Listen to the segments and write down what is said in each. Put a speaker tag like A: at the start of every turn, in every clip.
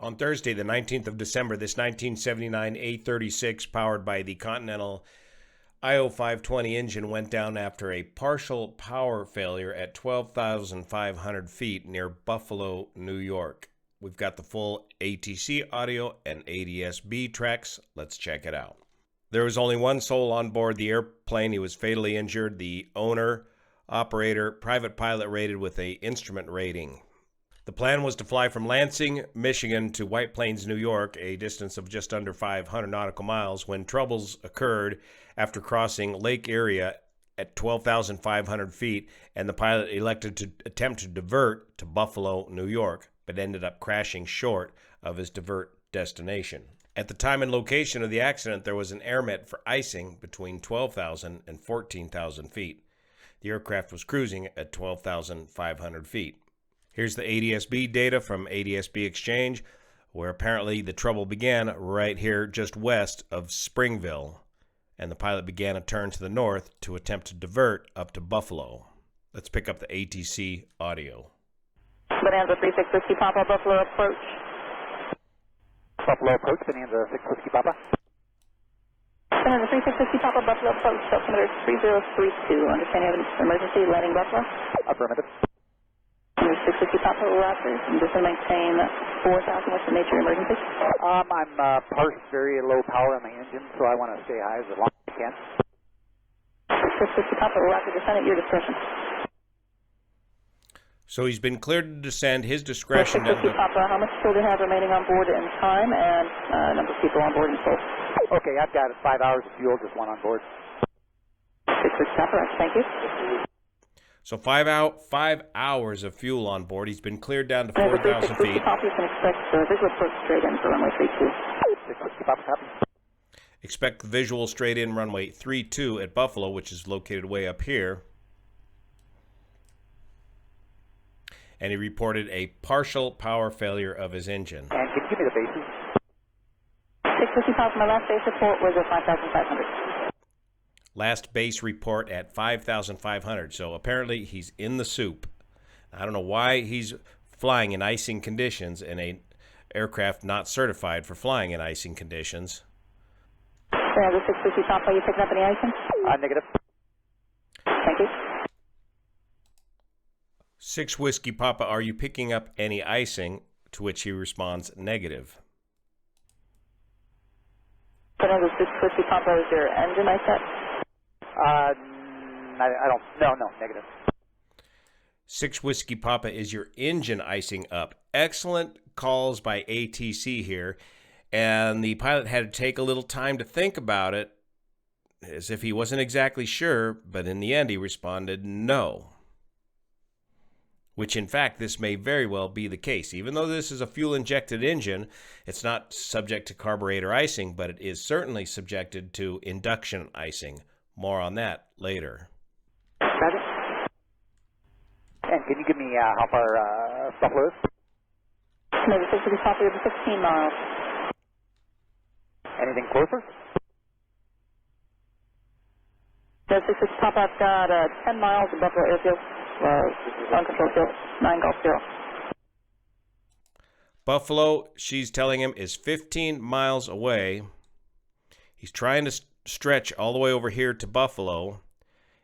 A: On Thursday, the 19th of December, this 1979 A36 powered by the Continental IO520 engine went down after a partial power failure at 12,500 feet near Buffalo, New York. We've got the full ATC audio and ADS-B tracks. Let's check it out. There was only one soul on board the airplane. He was fatally injured. The owner, operator, private pilot rated with an instrument rating. The plan was to fly from Lansing, Michigan to White Plains, New York, a distance of just under 500 nautical miles, when troubles occurred after crossing Lake Erie at 12,500 feet, and the pilot elected to attempt to divert to Buffalo, New York, but ended up crashing short of his divert destination. At the time and location of the accident, there was an airmet for icing between 12,000 and 14,000 feet. The aircraft was cruising at 12,500 feet. Here's the ADS-B data from ADS-B Exchange, where apparently the trouble began right here just west of Springville, and the pilot began a turn to the north to attempt to divert up to Buffalo. Let's pick up the ATC audio.
B: Bonanza 36 Whiskey Papa, Buffalo approach.
C: Buffalo approach, Bonanza 6 Whiskey Papa.
B: Bonanza 36 Whiskey Papa, Buffalo approach, altimeter 3032. Understand you have an emergency landing Buffalo?
C: Affirmative.
B: 6 Whiskey Papa, Roger. I'm just going to maintain 4,000. What's the nature of emergency?
C: I'm parsed very low power on the engine, so I want to stay high as long as I can.
B: 6 Whiskey Papa, Roger. Descend at your discretion.
A: So he's been cleared to descend. His discretion.
B: 6 Whiskey Papa, how much fuel do you have remaining on board in time, and number of people on board in full?
C: Okay, I've got 5 hours of fuel, just one on board.
B: 6 Whiskey Papa, Roger. Thank you.
A: So 5 hours of fuel on board. He's been cleared down to 4,000 feet.
B: You can expect visual approach straight in for runway 32.
C: 6 Whiskey Papa, copy.
A: Expect visual straight in runway 32 at Buffalo, which is located way up here. And he reported a partial power failure of his engine.
C: And can you give me the bases?
B: 6 Whiskey Papa, my last base report was at 5,500.
A: Last base report at 5,500. So apparently he's in the soup. I don't know why he's flying in icing conditions in an aircraft not certified for flying in icing conditions.
B: The 6 Whiskey Papa, are you picking up any icing?
C: Negative.
B: Thank you.
A: 6 Whiskey Papa, are you picking up any icing? To which he responds, negative.
B: The 6 Whiskey Papa, is your engine I set?
C: I don't, no, negative.
A: 6 Whiskey Papa, is your engine icing up? Excellent calls by ATC here, and the pilot had to take a little time to think about it, as if he wasn't exactly sure, but in the end he responded no. Which in fact, this may very well be the case. Even though this is a fuel-injected engine, it's not subject to carburetor icing, but it is certainly subjected to induction icing. More on that later.
C: Roger. And can you give me how far Buffalo is?
B: Maybe 6 Whiskey Papa, you're 15 miles.
C: Anything closer?
B: The 6 Whiskey Papa, I've got 10 miles of Buffalo Airfield. Uncontrolled field, 9 Golf 0.
A: Buffalo, she's telling him, is 15 miles away. He's trying to stretch all the way over here to Buffalo,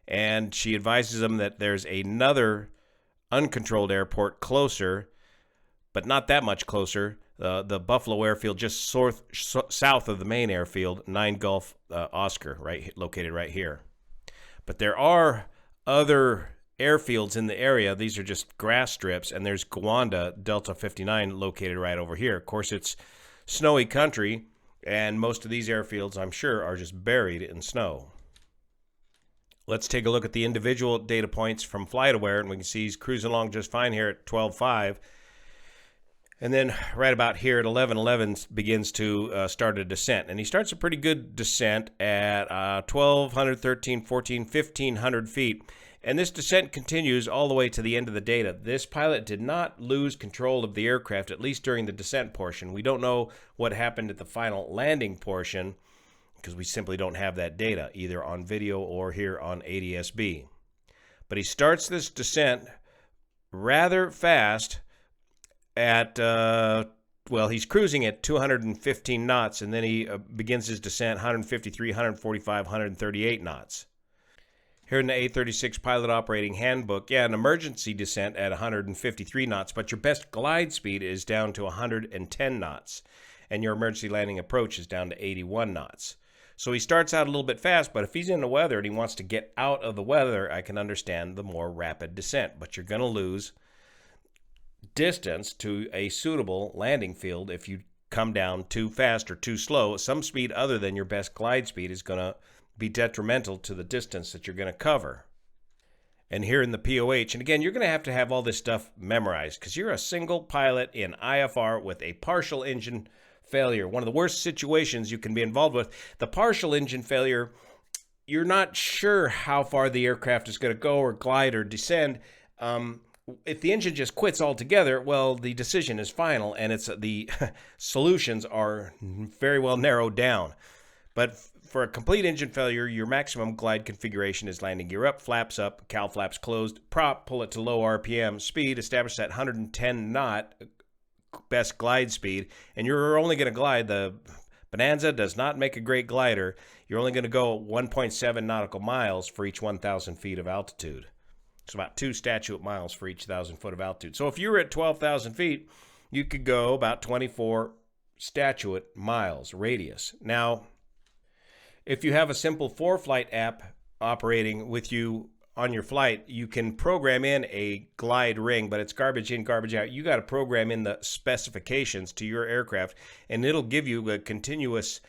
A: and she advises him that there's another uncontrolled airport closer, but not that much closer. The Buffalo airfield just south of the main airfield, 9 Golf Oscar, located right here. But there are other airfields in the area. These are just grass strips, and there's Gowanda Delta 59 located right over here. Of course, it's snowy country, and most of these airfields, I'm sure, are just buried in snow. Let's take a look at the individual data points from FlightAware, and we can see he's cruising along just fine here at 12.5. And then right about here at 11:11 begins to start a descent. And he starts a pretty good descent at 1,200, 13, 14, 1,500 feet. And this descent continues all the way to the end of the data. This pilot did not lose control of the aircraft, at least during the descent portion. We don't know what happened at the final landing portion because we simply don't have that data, either on video or here on ADS-B. But he starts this descent rather fast at well, he's cruising at 215 knots, and then he begins his descent 153, 145, 138 knots. Here in the A36 Pilot Operating Handbook, an emergency descent at 153 knots, but your best glide speed is down to 110 knots, and your emergency landing approach is down to 81 knots. So he starts out a little bit fast, but if he's in the weather and he wants to get out of the weather, I can understand the more rapid descent, but you're going to lose distance to a suitable landing field if you come down too fast or too slow. Some speed other than your best glide speed is going to be detrimental to the distance that you're going to cover. And here in the POH, and again, you're going to have all this stuff memorized because you're a single pilot in IFR with a partial engine failure. One of the worst situations you can be involved with. The partial engine failure, you're not sure how far the aircraft is going to go or glide or descend. If the engine just quits altogether, well, the decision is final, and it's the solutions are very well narrowed down. But for a complete engine failure, your maximum glide configuration is landing gear up, flaps up, cowl flaps closed, prop, pull it to low RPM, speed established at 110 knot, best glide speed, and you're only going to glide. The Bonanza does not make a great glider. You're only going to go 1.7 nautical miles for each 1,000 feet of altitude. It's about 2 statute miles for each 1,000 foot of altitude. So if you were at 12,000 feet, you could go about 24 statute miles radius. Now, if you have a simple ForeFlight app operating with you on your flight, you can program in a glide ring, but it's garbage in, garbage out. You got to program in the specifications to your aircraft, and it'll give you a continuous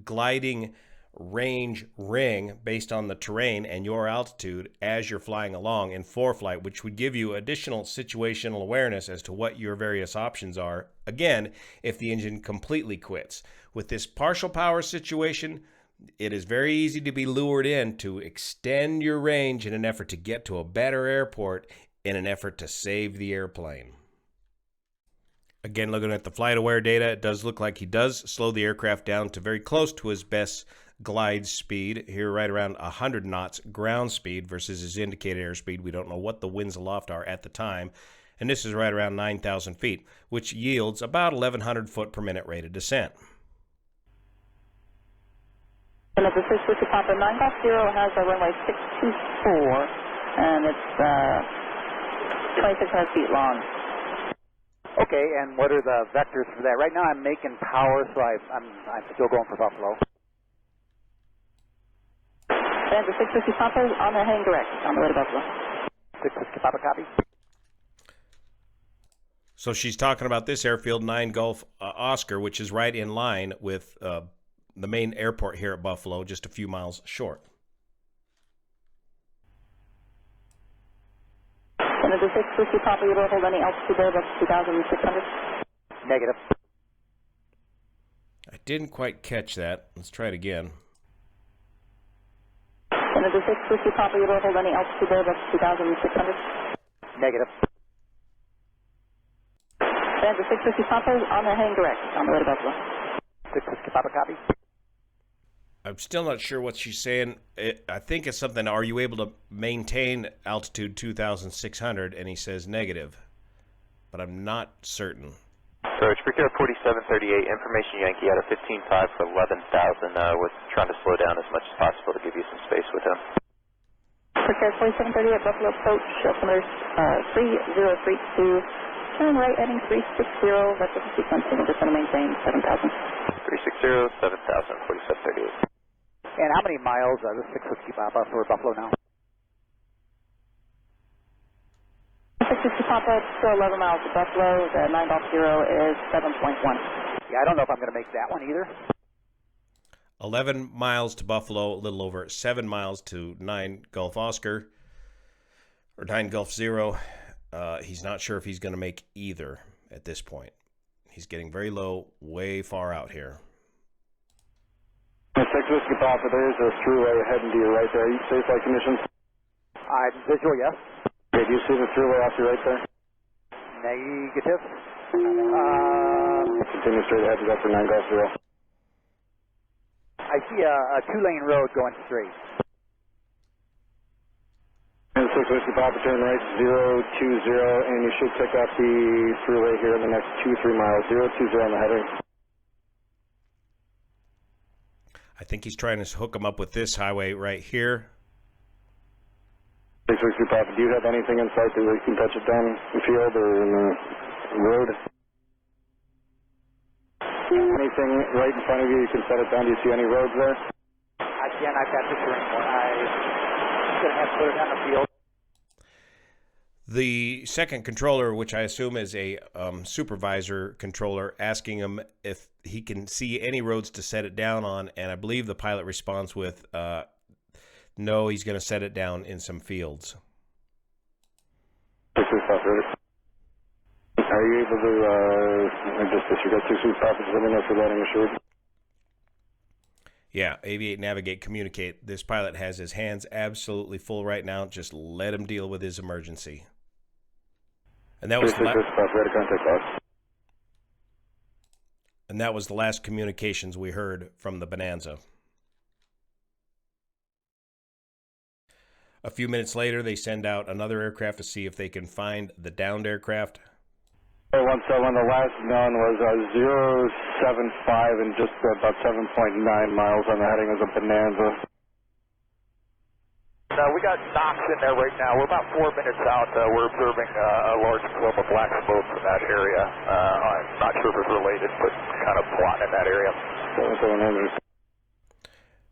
A: gliding range ring based on the terrain and your altitude as you're flying along in ForeFlight, which would give you additional situational awareness as to what your various options are, again, if the engine completely quits. With this partial power situation, it is very easy to be lured in to extend your range in an effort to get to a better airport in an effort to save the airplane. Again, looking at the flight aware data, it does look like he does slow the aircraft down to very close to his best glide speed, here right around 100 knots ground speed versus his indicated airspeed. We don't know what the winds aloft are at the time, and this is right around 9,000 feet, which yields about 1,100 foot per minute rate of descent.
B: And the 650 Papa 9 Golf 0 has a runway 624, and it's 2,600 feet long.
C: Okay, and what are the vectors for that? Right now I'm making power, so I'm still going for Buffalo.
B: And the 650 Papa is on the hang direct, on the way to Buffalo.
C: 650 Papa, copy.
A: So she's talking about this airfield, 9 Golf Oscar, which is right in line with the main airport here at Buffalo, just a few miles short.
B: And the 650 Papa, you don't hold any altitude there above 2,600?
C: Negative.
A: I didn't quite catch that. Let's try it again.
B: And the 650 Papa, you don't hold any altitude there above 2,600?
C: Negative.
B: And the 650 Papa is on the hang direct, on the way to Buffalo.
C: 650 Papa, copy.
A: I'm still not sure what she's saying. I think it's something, are you able to maintain altitude 2,600? And he says negative. But I'm not certain.
D: So it's Precare 4738, information Yankee out of 15.5 for 11,000. Was trying to slow down as much as possible to give you some space with him.
B: Precare 4738, Buffalo approach, altimeter 3032. Turn right heading 360, vector sequencing, just going to maintain 7,000.
D: 360, 7,000, 4738.
C: And how many miles are the 650 Papa for Buffalo now?
B: 650 Papa, still 11 miles to Buffalo. The 9 Golf 0 is 7.1.
C: Yeah, I don't know if I'm going to make that one either.
A: 11 miles to Buffalo, a little over 7 miles to 9 Golf Oscar, or 9 Golf 0. He's not sure if he's going to make either at this point. He's getting very low, way far out here.
E: 650 Papa, there's a throughway heading to your right there. You safe flight conditions?
C: Visual, yes.
E: Okay, do you see the throughway off your right there?
C: Negative.
E: Continue straight ahead to go for 9 Golf 0.
C: I see a 2-lane road going straight.
E: And 36 Whiskey Papa, turn right 020, and you should pick up the throughway here in the next 2-3 miles. 020 on the heading.
A: I think he's trying to hook him up with this highway right here.
E: 36 Whiskey Papa, do you have anything in sight that we can touch it down the field or in the road? Anything right in front of you, you can set it down. Do you see any roads there?
C: Again, I can't picture anymore. I'm going to have to put it down the field.
A: The second controller, which I assume is a supervisor controller, asking him if he can see any roads to set it down on, and I believe the pilot responds with, no, he's going to set it down in some fields.
E: This is Papa. Are you able to just disregard 6 Papa, let me know if you're letting assured?
A: Yeah, aviate, navigate, communicate. This pilot has his hands absolutely full right now. Just let him deal with his emergency. And that was the last communications we heard from the Bonanza. A few minutes later, they send out another aircraft to see if they can find the downed aircraft.
E: 171, the last known was 075 and just about 7.9 miles on the heading of the Bonanza.
C: We got Knox in there right now. We're about 4 minutes out. We're observing a large clump of black smoke from that area. I'm not sure if it's related, but kind of plotting in that area.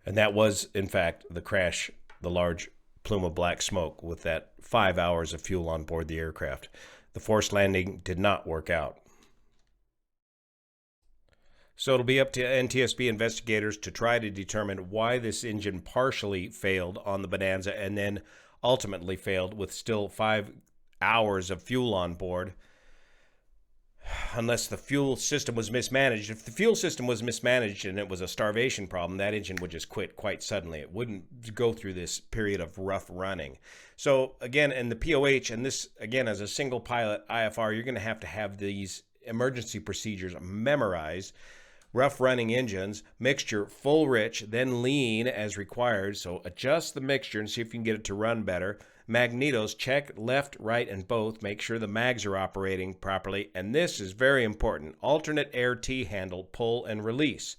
A: And that was, in fact, the crash, the large plume of black smoke with that 5 hours of fuel on board the aircraft. The forced landing did not work out. So it'll be up to NTSB investigators to try to determine why this engine partially failed on the Bonanza and then ultimately failed with still 5 hours of fuel on board, unless the fuel system was mismanaged. If the fuel system was mismanaged and it was a starvation problem, that engine would just quit quite suddenly. It wouldn't go through this period of rough running. So again, in the POH, and this again as a single pilot IFR, you're going to have these emergency procedures memorized. Rough running engines, mixture full rich, then lean as required. So adjust the mixture and see if you can get it to run better. Magnetos, check left, right, and both. Make sure the mags are operating properly. And this is very important. Alternate air T-handle, pull and release.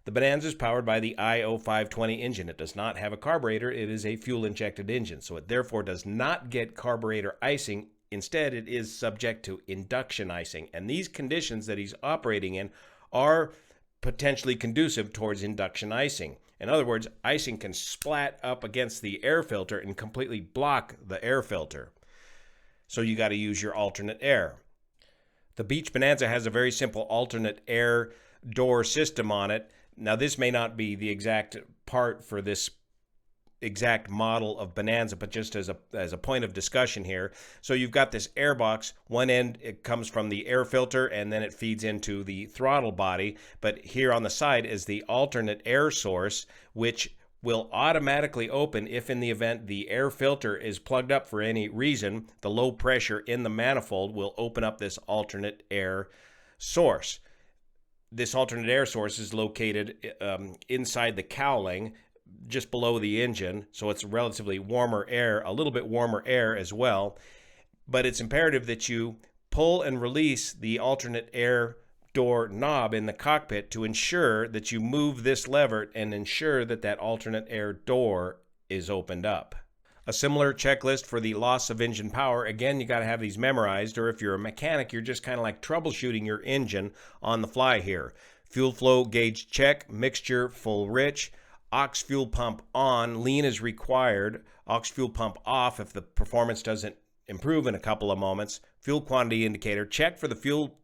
A: The Bonanza is powered by the I-0520 engine. It does not have a carburetor. It is a fuel-injected engine. So it therefore does not get carburetor icing. Instead, it is subject to induction icing. And these conditions that he's operating in are potentially conducive towards induction icing. In other words, icing can splat up against the air filter and completely block the air filter. So you got to use your alternate air. The Beach Bonanza has a very simple alternate air door system on it. Now this may not be the exact part for this exact model of Bonanza, but just as a point of discussion here. So you've got this air box. One end, it comes from the air filter and then it feeds into the throttle body. But here on the side is the alternate air source, which will automatically open if in the event the air filter is plugged up for any reason. The low pressure in the manifold will open up this alternate air source. This alternate air source is located inside the cowling, just below the engine, so it's relatively warmer air, a little bit warmer air as well. But it's imperative that you pull and release the alternate air door knob in the cockpit to ensure that you move this lever and ensure that that alternate air door is opened up. A similar checklist for the loss of engine power. Again, you got to have these memorized, or if you're a mechanic, you're just kind of like troubleshooting your engine on the fly here. Fuel flow gauge check, mixture full rich, aux fuel pump on, lean is required, aux fuel pump off if the performance doesn't improve in a couple of moments, fuel quantity indicator, check for the fuel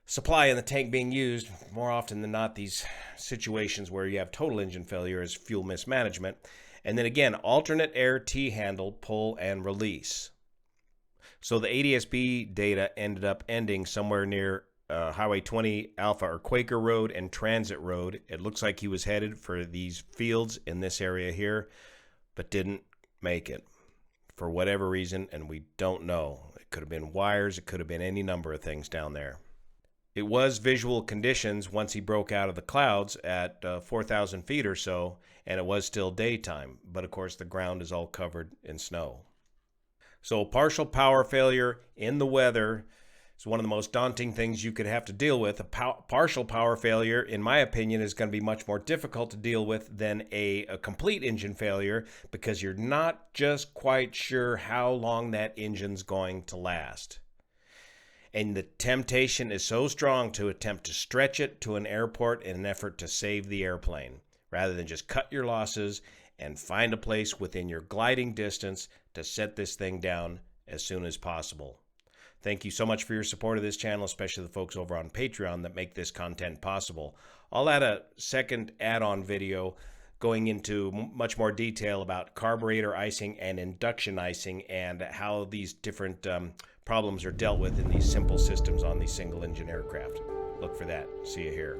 A: supply in the tank being used. More often than not, these situations where you have total engine failure is fuel mismanagement. And then again, alternate air T-handle, pull and release. So the ADSB data ended up ending somewhere near Highway 20 Alpha or Quaker Road and Transit Road. It looks like he was headed for these fields in this area here, but didn't make it for whatever reason, and we don't know. It could have been wires, it could have been any number of things down there. It was visual conditions once he broke out of the clouds at 4,000 feet or so, and it was still daytime, but of course the ground is all covered in snow. So partial power failure in the weather is one of the most daunting things you could have to deal with. A partial power failure, in my opinion, is going to be much more difficult to deal with than a complete engine failure, because you're not just quite sure how long that engine's going to last. And the temptation is so strong to attempt to stretch it to an airport in an effort to save the airplane, rather than just cut your losses and find a place within your gliding distance to set this thing down as soon as possible. Thank you so much for your support of this channel, especially the folks over on Patreon that make this content possible. I'll add a second add-on video going into much more detail about carburetor icing and induction icing and how these different problems are dealt with in these simple systems on these single-engine aircraft. Look for that. See you here.